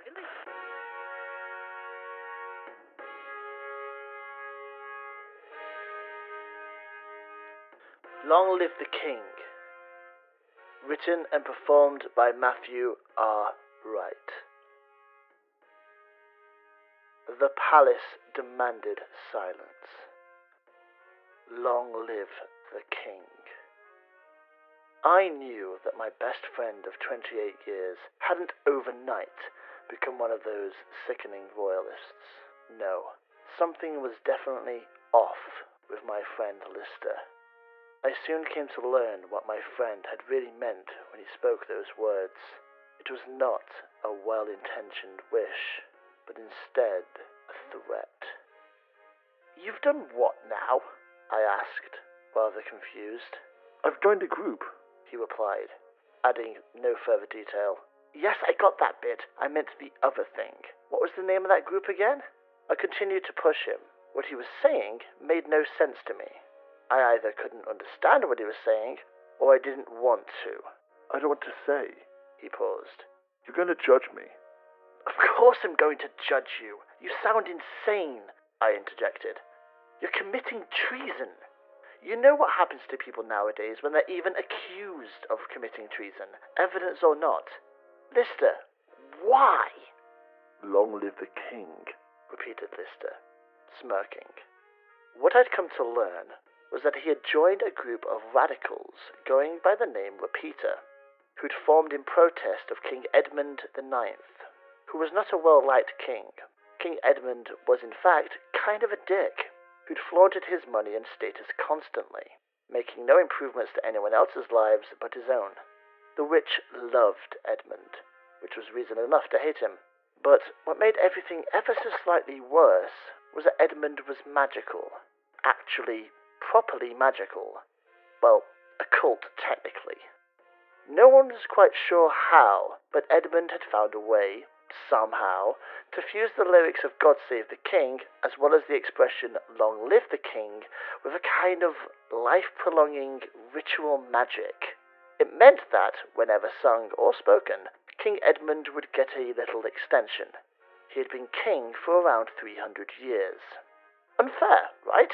Really? Long Live the King. Written and performed by Matthew R. Wright. The palace demanded silence. Long live the king. I knew that my best friend of 28 years hadn't overnight become one of those sickening royalists. No, something was definitely off with my friend Lister. I soon came to learn what my friend had really meant when he spoke those words. It was not a well-intentioned wish, but instead a threat. "You've done what now?" I asked, rather confused. "I've joined a group," he replied, adding no further detail. "Yes, I got that bit. I meant the other thing. What was the name of that group again?" I continued to push him. What he was saying made no sense to me. I either couldn't understand what he was saying, or I didn't want to. "I don't want to say." He paused. "You're going to judge me." "Of course I'm going to judge you. You sound insane," I interjected. "You're committing treason. You know what happens to people nowadays when they're even accused of committing treason, evidence or not. Lister, why?" "Long live the king," repeated Lister, smirking. What I'd come to learn was that he had joined a group of radicals going by the name Repeater, who'd formed in protest of King Edmund IX, who was not a well-liked king. King Edmund was in fact kind of a dick, who'd flaunted his money and status constantly, making no improvements to anyone else's lives but his own. The rich loved Edmund, which was reason enough to hate him. But what made everything ever so slightly worse was that Edmund was magical. Actually, properly magical. Well, occult technically. No one was quite sure how, but Edmund had found a way, somehow, to fuse the lyrics of God Save the King, as well as the expression Long Live the King, with a kind of life-prolonging ritual magic. It meant that, whenever sung or spoken, King Edmund would get a little extension. He had been king for around 300 years. Unfair, right?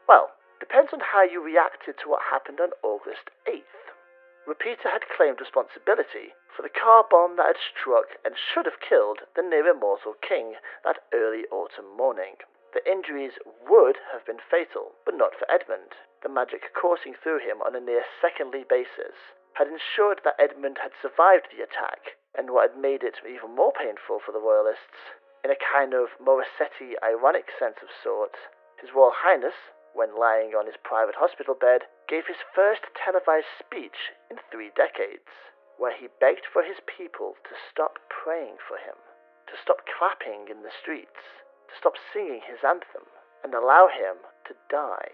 Well, depends on how you reacted to what happened on August 8th. Repeater had claimed responsibility for the car bomb that had struck and should have killed the near-immortal king that early autumn morning. The injuries would have been fatal, but not for Edmund. The magic coursing through him on a near-secondly basis had ensured that Edmund had survived the attack, and what had made it even more painful for the royalists, in a kind of Morissetti-ironic sense of sorts, His Royal Highness, when lying on his private hospital bed, gave his first televised speech in 3 decades, where he begged for his people to stop praying for him, to stop clapping in the streets, to stop singing his anthem, and allow him to die.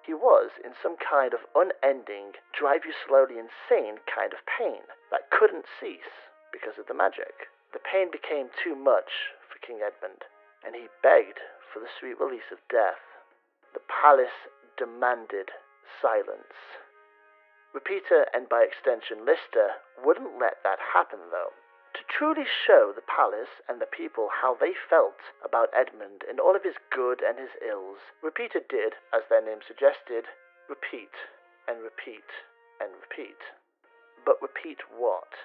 He was in some kind of unending, drive-you-slowly-insane kind of pain that couldn't cease because of the magic. The pain became too much for King Edmund, and he begged for the sweet release of death. The palace demanded silence. Repeater, and by extension Lister, wouldn't let that happen, though. To truly show the palace and the people how they felt about Edmund in all of his good and his ills, Repeater did, as their name suggested, repeat and repeat and repeat. But repeat what?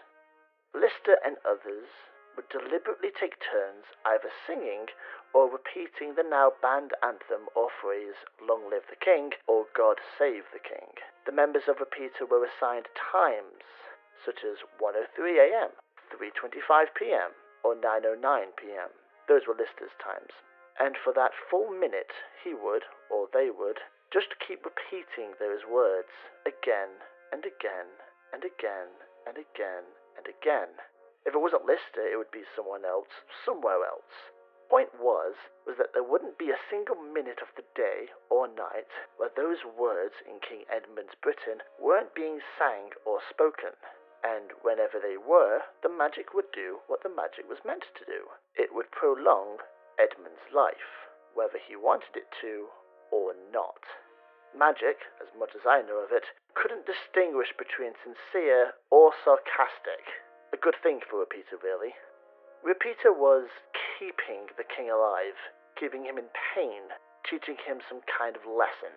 Lister and others would deliberately take turns either singing or repeating the now banned anthem or phrase Long Live the King or God Save the King. The members of Repeater were assigned times, such as 1:03 a.m., 3:25 p.m., or 9:09 p.m. Those were Lister's times. And for that full minute, he would, or they would, just keep repeating those words again and again and again and again and again. If it wasn't Lister, it would be someone else, somewhere else. Point was that there wouldn't be a single minute of the day or night where those words in King Edmund's Britain weren't being sang or spoken. And whenever they were, the magic would do what the magic was meant to do. It would prolong Edmund's life, whether he wanted it to or not. Magic, as much as I know of it, couldn't distinguish between sincere or sarcastic. A good thing for Repeater, really. Repeater was keeping the king alive, keeping him in pain, teaching him some kind of lesson.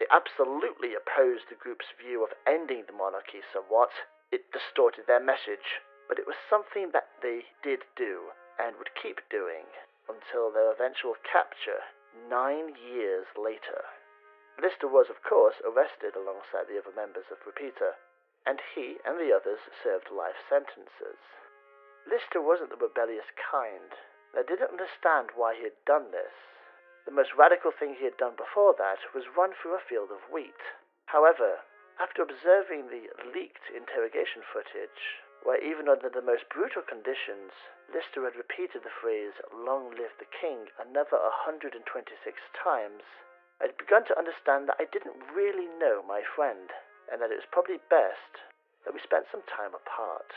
It absolutely opposed the group's view of ending the monarchy somewhat. It distorted their message, but it was something that they did do, and would keep doing, until their eventual capture 9 years later. Lister was, of course, arrested alongside the other members of Repeater, and he and the others served life sentences. Lister wasn't the rebellious kind. They didn't understand why he had done this. The most radical thing he had done before that was run through a field of wheat. However, after observing the leaked interrogation footage, where even under the most brutal conditions, Lister had repeated the phrase, "Long live the king," another 126 times, I'd begun to understand that I didn't really know my friend, and that it was probably best that we spent some time apart.